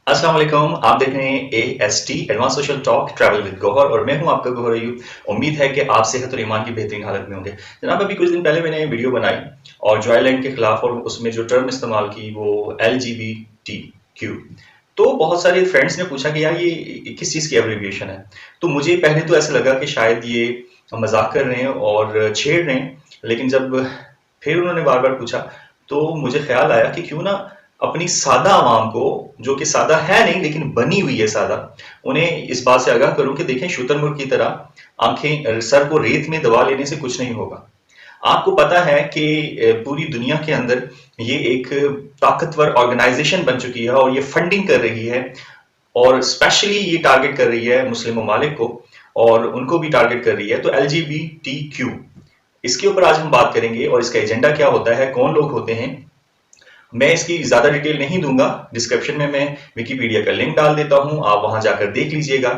अस्सलाम वालेकुम। आप देख रहे हैं AST advance social talk travel with Gauhar और मैं हूं आपका गौहर अयूब। उम्मीद है कि आप सेहत और ईमान की बेहतरीन हालत में होंगे। जनाब, अभी कुछ दिन पहले मैंने वीडियो बनाई और जॉयलैंड के खिलाफ, और उसमें जो टर्म इस्तेमाल की वो LGBTQ। तो बहुत सारे फ्रेंड्स ने पूछा कि यार ये किस चीज़ की एब्रिविएशन है। तो मुझे पहले तो ऐसा लगा कि शायद ये मजाक कर रहे हैं और छेड़ रहे हैं, लेकिन जब फिर उन्होंने बार बार पूछा तो मुझे ख्याल आया कि क्यों ना अपनी सादा आवाम को, जो कि सादा है नहीं लेकिन बनी हुई है सादा, उन्हें इस बात से आगाह करूं कि देखें, शुतुरमुर्ग की तरह आंखें सर को रेत में दबा लेने से कुछ नहीं होगा। आपको पता है कि पूरी दुनिया के अंदर ये एक ताकतवर ऑर्गेनाइजेशन बन चुकी है और ये फंडिंग कर रही है, और स्पेशली ये टारगेट कर रही है मुस्लिम ममालिक को, और उनको भी टारगेट कर रही है। तो LGBTQ, इसके ऊपर आज हम बात करेंगे और इसका एजेंडा क्या होता है, कौन लोग होते हैं। मैं इसकी ज्यादा डिटेल नहीं दूंगा, डिस्क्रिप्शन में मैं विकिपीडिया का लिंक डाल देता हूं, आप वहां जाकर देख लीजिएगा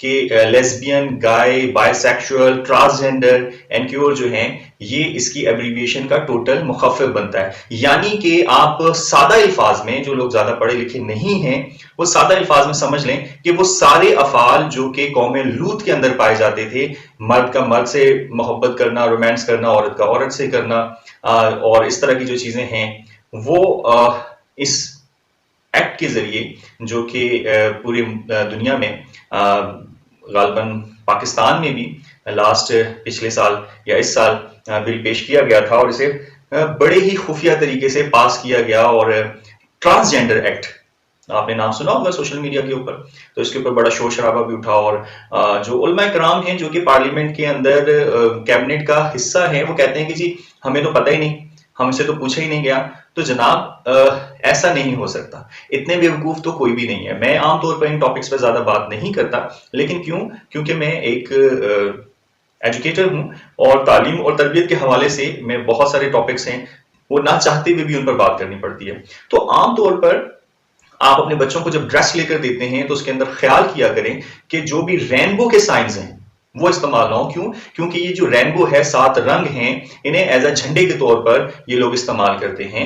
कि लेस्बियन, गाय, बायसेक्सुअल, ट्रांसजेंडर, एनक्योर जो हैं, ये इसकी एब्रीविएशन का टोटल मुखफ़िफ बनता है। यानी कि आप सादा अल्फाज में, जो लोग ज्यादा पढ़े लिखे नहीं हैं, वो सादा अल्फाज में समझ लें कि वो सारे अफाल जो कि कौम लूत के अंदर पाए जाते थे, मर्द का मर्द से मोहब्बत करना, रोमांस करना, औरत का औरत से करना, और इस तरह की जो चीजें हैं, वो इस एक्ट के जरिए, जो कि पूरी दुनिया में, गालबन पाकिस्तान में भी लास्ट पिछले साल या इस साल बिल पेश किया गया था, और इसे बड़े ही खुफिया तरीके से पास किया गया। और ट्रांसजेंडर एक्ट, आपने नाम सुना होगा सोशल मीडिया के ऊपर, तो इसके ऊपर बड़ा शोर शराबा भी उठा, और जो उलमा कराम हैं, जो कि पार्लियामेंट के अंदर कैबिनेट का हिस्सा है, वो कहते हैं कि जी हमें तो पता ही नहीं, हमसे तो पूछा ही नहीं गया। तो जनाब, ऐसा नहीं हो सकता, इतने बेवकूफ तो कोई भी नहीं है। मैं आमतौर पर इन टॉपिक्स पर ज्यादा बात नहीं करता, लेकिन क्यों? क्योंकि मैं एक एजुकेटर हूं, और तालीम और तरबियत के हवाले से मैं बहुत सारे टॉपिक्स हैं, वो ना चाहते हुए भी उन पर बात करनी पड़ती है। तो आमतौर पर आप अपने बच्चों को जब ड्रेस लेकर देते हैं तो उसके अंदर ख्याल किया करें कि जो भी रेनबो के साइंस हैं वो इस्तेमाल ना हो। क्यों? क्योंकि ये जो रेनबो है, 7 रंग हैं, इन्हें एज अ झंडे के तौर पर ये लोग इस्तेमाल करते हैं।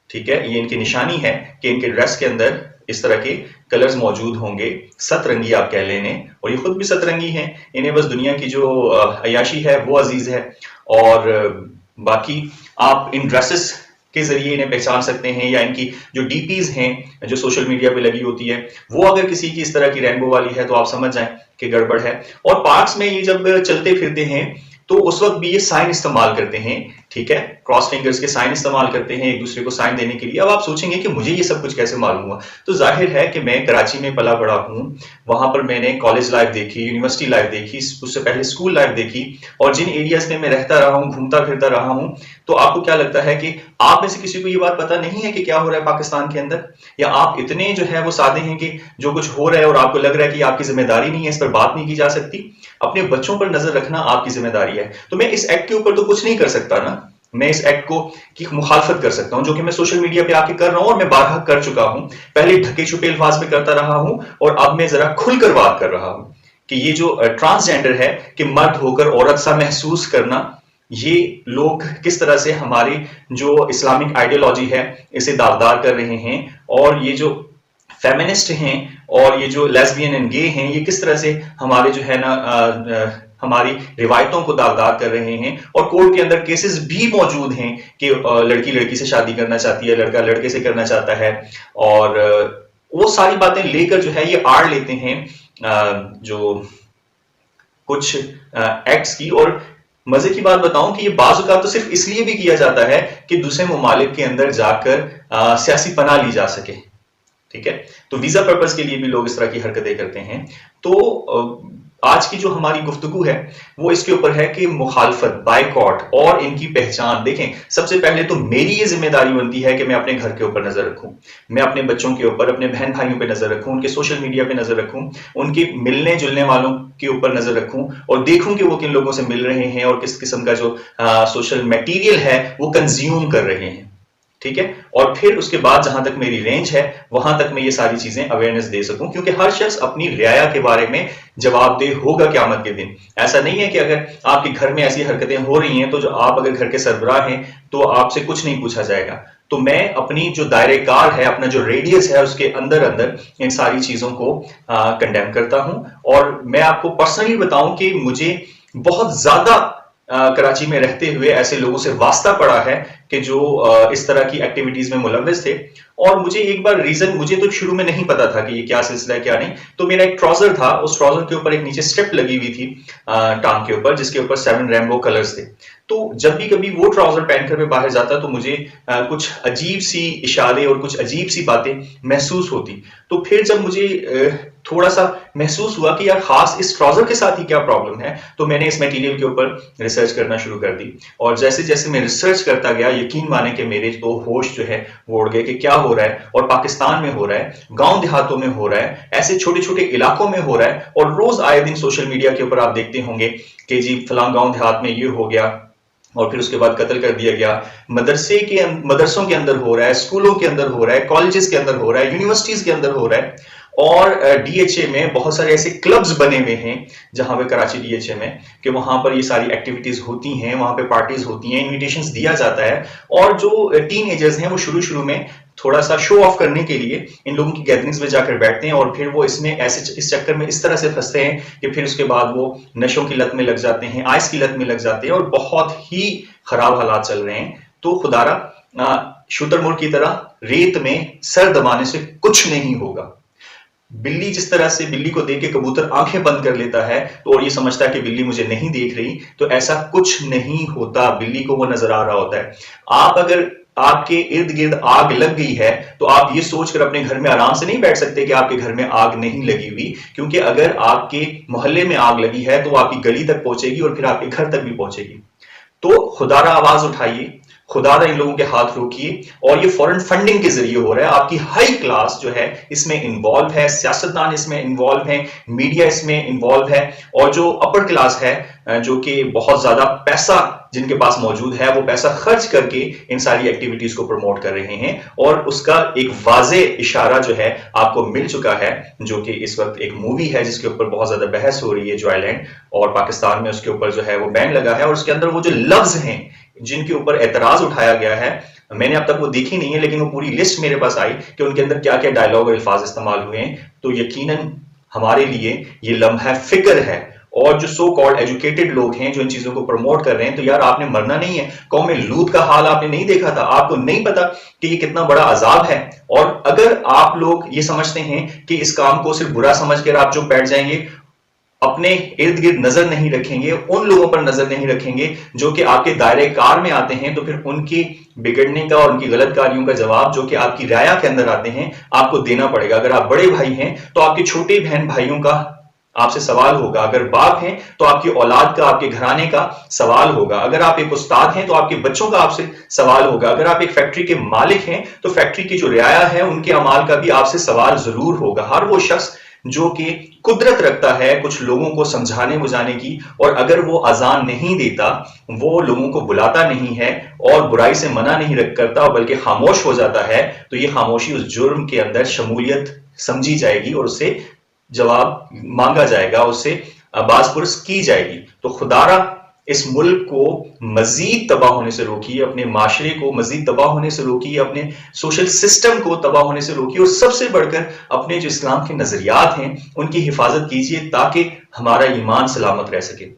ठीक है, ये इनकी निशानी है कि इनके ड्रेस के अंदर इस तरह के कलर्स मौजूद होंगे। सतरंगी आप कह लेने, और ये खुद भी सतरंगी हैं। इन्हें बस दुनिया की जो अयाशी है वो अजीज है, और बाकी आप इन ड्रेसेस के जरिए इन्हें पहचान सकते हैं, या इनकी जो डीपीज हैं जो सोशल मीडिया पे लगी होती है, वो अगर किसी की इस तरह की रेनबो वाली है तो आप समझ जाएं कि गड़बड़ है। और पार्क्स में ये जब चलते फिरते हैं तो उस वक्त भी ये साइन इस्तेमाल करते हैं। ठीक है, क्रॉस फिंगर्स के साइन इस्तेमाल करते हैं एक दूसरे को साइन देने के लिए। अब आप सोचेंगे कि मुझे ये सब कुछ कैसे मालूम हुआ, तो जाहिर है कि मैं कराची में पला बड़ा हूं, वहां पर मैंने कॉलेज लाइफ देखी, यूनिवर्सिटी लाइफ देखी, उससे पहले स्कूल लाइफ देखी, और जिन एरियाज में मैं रहता रहा हूं, घूमता फिरता रहा हूं, तो आपको क्या लगता है कि आप में से किसी को ये बात पता नहीं है कि क्या हो रहा है पाकिस्तान के अंदर? या आप इतने जो है वो सादे हैं कि जो कुछ हो रहा है और आपको लग रहा है कि आपकी जिम्मेदारी नहीं है, इस पर बात नहीं की जा सकती? अपने बच्चों पर नजर रखना आपकी जिम्मेदारी है। तो मैं इस एक्ट के ऊपर तो कुछ नहीं कर सकता ना, मैं इस एक्ट को की मुखालफत कर सकता हूं, जो कि मैं सोशल मीडिया पे आके कर रहा हूं, और मैं बारहा कर चुका हूं। पहले ढके छुपे अल्फाज में करता रहा हूं, और अब मैं जरा खुलकर बात कर रहा हूं कि ये जो ट्रांसजेंडर है, कि मर्द होकर औरत सा महसूस करना, ये लोग किस तरह से हमारी जो इस्लामिक आइडियोलॉजी है इसे दागदार कर रहे हैं, और ये जो फेमिनिस्ट हैं और ये जो लेस्बियन एंड गे हैं, ये किस तरह से हमारे जो है ना हमारी रिवायतों को दागदार कर रहे हैं। और कोर्ट के अंदर केसेस भी मौजूद हैं कि लड़की लड़की से शादी करना चाहती है, लड़का लड़के से करना चाहता है, और वो सारी बातें लेकर जो है ये आड़ लेते हैं जो कुछ एक्ट्स की। और मजे की बात बताऊं कि ये बाज़ औक़ात तो सिर्फ इसलिए भी किया जाता है कि दूसरे ममालिक के अंदर जाकर सियासी पनाह ली जा सके। ठीक है, तो वीजा पर्पस के लिए भी लोग इस तरह की हरकतें करते हैं। तो आज की जो हमारी गुफ्तगू है वो इसके ऊपर है कि मुखालफत, बाइकॉट और इनकी पहचान। देखें, सबसे पहले तो मेरी ये जिम्मेदारी बनती है कि मैं अपने घर के ऊपर नजर रखूं, मैं अपने बच्चों के ऊपर, अपने बहन भाइयों पे नजर रखूं, उनके सोशल मीडिया पे नजर रखूं, उनके मिलने जुलने वालों के ऊपर नजर रखूं, और देखूं कि वो किन लोगों से मिल रहे हैं और किस किस्म का जो सोशल मटेरियल है वो कंज्यूम कर रहे हैं। ठीक है, और फिर उसके बाद जहां तक मेरी रेंज है वहां तक मैं ये सारी चीजें अवेयरनेस दे सकूं, क्योंकि हर शख्स अपनी रियाया के बारे में जवाबदेह होगा क़यामत के दिन। ऐसा नहीं है कि अगर आपके घर में ऐसी हरकतें हो रही हैं तो जो आप अगर घर के सरबराह हैं तो आपसे कुछ नहीं पूछा जाएगा। तो मैं अपनी जो दायरे कार है, अपना जो रेडियस है, उसके अंदर अंदर इन सारी चीजों को कंडेम करता हूं। और मैं आपको पर्सनली बताऊं कि मुझे बहुत ज्यादा कराची में रहते हुए ऐसे लोगों से वास्ता पड़ा है कि जो इस तरह की एक्टिविटीज में मुलव्वस थे। और मुझे एक बार रीजन, मुझे तो शुरू में नहीं पता था कि ये क्या सिलसिला है क्या नहीं। तो मेरा एक ट्राउजर था, उस ट्राउजर के ऊपर एक नीचे स्ट्रिप लगी हुई थी टांग के ऊपर, जिसके ऊपर 7 रेनबो कलर्स थे। तो जब भी कभी वो ट्राउजर पहनकर मैं बाहर जाता तो मुझे कुछ अजीब सी इशारे और कुछ अजीब सी बातें महसूस होती। तो फिर जब मुझे थोड़ा सा महसूस हुआ कि यार खास इस ट्राउजर के साथ ही क्या प्रॉब्लम है, तो मैंने इस मटेरियल के ऊपर रिसर्च करना शुरू कर दी। और जैसे जैसे मैं रिसर्च करता गया, यकीन माने कि मेरे तो होश जो है वो उड़ गए कि क्या हो रहा है। और पाकिस्तान में हो रहा है, गांव देहातों में हो रहा है, ऐसे छोटे छोटे इलाकों में हो रहा है। और रोज आए दिन सोशल मीडिया के ऊपर आप देखते होंगे कि जी फलां गांव देहात में ये हो गया, और फिर उसके बाद कत्ल कर दिया गया। मदरसों के अंदर हो रहा है, स्कूलों के अंदर हो रहा है, कॉलेजेस के अंदर हो रहा है, यूनिवर्सिटीज के अंदर हो रहा है। और डीएचए में बहुत सारे ऐसे क्लब्स बने हुए हैं, जहां पे कराची डीएचए में, कि वहां पर ये सारी एक्टिविटीज होती हैं, वहां पे पार्टीज होती हैं, इनविटेशंस दिया जाता है। और जो टीनेजर्स हैं वो शुरू में थोड़ा सा शो ऑफ करने के लिए इन लोगों की गैदरिंग्स में जाकर बैठते हैं, और फिर वो इसमें ऐसे इस चक्कर में इस तरह से फंसते हैं कि फिर उसके बाद वो नशों की लत में लग जाते हैं, आइस की लत में लग जाते हैं, और बहुत ही खराब हालात चल रहे हैं। तो खुदारा शुतुरमुर्ग की तरह रेत में सर दबाने से कुछ नहीं होगा। बिल्ली जिस तरह से बिल्ली को देख के कबूतर आंखें बंद कर लेता है तो और ये समझता है कि बिल्ली मुझे नहीं देख रही, तो ऐसा कुछ नहीं होता। बिल्ली को वो नजर आ रहा होता है। आप अगर आपके इर्द गिर्द आग लग गई है तो आप ये सोचकर अपने घर में आराम से नहीं बैठ सकते कि आपके घर में आग नहीं लगी हुई, क्योंकि अगर आपके मोहल्ले में आग लगी है तो आपकी गली तक पहुंचेगी और फिर आपके घर तक भी पहुंचेगी। तो खुदारा आवाज उठाइए, खुदारा इन लोगों के हाथ रोकिए। और ये फॉरेन फंडिंग के जरिए हो रहा है। आपकी हाई क्लास जो है इसमें इन्वॉल्व है, सियासतदान इसमें इन्वॉल्व है, मीडिया इसमें इन्वॉल्व है, और जो अपर क्लास है, जो कि बहुत ज्यादा पैसा जिनके पास मौजूद है, वो पैसा खर्च करके इन सारी एक्टिविटीज को प्रमोट कर रहे हैं। और उसका एक वाजे इशारा जो है आपको मिल चुका है, जो कि इस वक्त एक मूवी है जिसके ऊपर बहुत ज्यादा बहस हो रही है, जॉयलैंड, और पाकिस्तान में उसके ऊपर जो है वो बैन लगा है। और उसके अंदर वो जो लफ्ज हैं जिनके ऊपर एतराज उठाया गया है, मैंने अब तक वो देखी नहीं है, लेकिन वो पूरी लिस्ट मेरे पास आई कि उनके अंदर क्या क्या डायलॉग और अल्फाज इस्तेमाल हुए हैं। तो यकीनन हमारे लिए ये लम्हा फिक्र है। और जो सो कॉल्ड एजुकेटेड लोग हैं जो इन चीजों को प्रमोट कर रहे हैं, तो यार आपने मरना नहीं है। कौम लूत का हाल आपने नहीं देखा था? आपको नहीं पता कि ये कितना बड़ा अजाब है? और अगर आप लोग ये समझते हैं कि इस काम को सिर्फ बुरा समझकर आप जो बैठ जाएंगे, अपने इर्द गिर्द नजर नहीं रखेंगे, उन लोगों पर नजर नहीं रखेंगे जो कि आपके दायरे कार में आते हैं, तो फिर उनकी बिगड़ने का और उनकी गलत कार्यों का जवाब जो कि आपकी राया के अंदर आते हैं आपको देना पड़ेगा। अगर आप बड़े भाई हैं तो आपके छोटे बहन भाइयों का आपसे सवाल होगा। अगर बाप हैं तो आपकी औलाद का, आपके घराने का सवाल होगा। अगर आप एक उस्ताद हैं तो आपके बच्चों का आपसे सवाल होगा। अगर आप एक फैक्ट्री के मालिक हैं तो फैक्ट्री की जो रियाया है उनके अमाल का भी आपसे सवाल जरूर होगा। हर वो शख्स जो कि कुदरत रखता है कुछ लोगों को समझाने बुझाने की, और अगर वो अजान नहीं देता, वो लोगों को बुलाता नहीं है और बुराई से मना नहीं करता, बल्कि खामोश हो जाता है, तो ये खामोशी उस जुर्म के अंदर शमूलियत समझी जाएगी और उससे जवाब मांगा जाएगा, उससे बाज़पुरस की जाएगी। तो खुदारा इस मुल्क को मजीद तबाह होने से रोकिए, अपने माशरे को मजीद तबाह होने से रोकिए, अपने सोशल सिस्टम को तबाह होने से रोकिए, और सबसे बढ़कर अपने जो इस्लाम के नजरियात हैं उनकी हिफाजत कीजिए ताकि हमारा ईमान सलामत रह सके।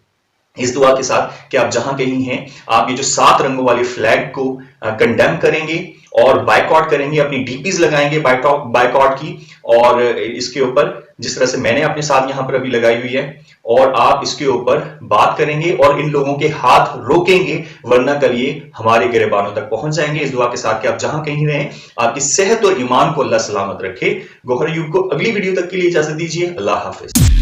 इस दुआ के साथ कि आप जहां कहीं हैं, आप ये जो 7 रंगों वाले फ्लैग को कंडेम करेंगे और बाइकआउट करेंगे, अपनी डीपीज लगाएंगे बाइकआउट की, और इसके ऊपर जिस तरह से मैंने अपने साथ यहां पर अभी लगाई हुई है, और आप इसके ऊपर बात करेंगे और इन लोगों के हाथ रोकेंगे, वरना कल ये हमारे गिरबानों तक पहुंच जाएंगे। इस दुआ के साथ कि आप जहां कहीं रहें, आपकी सेहत और ईमान को अल्लाह सलामत रखे। गौहर अयूब को अगली वीडियो तक के लिए इजाजत दीजिए। अल्लाह हाफिज।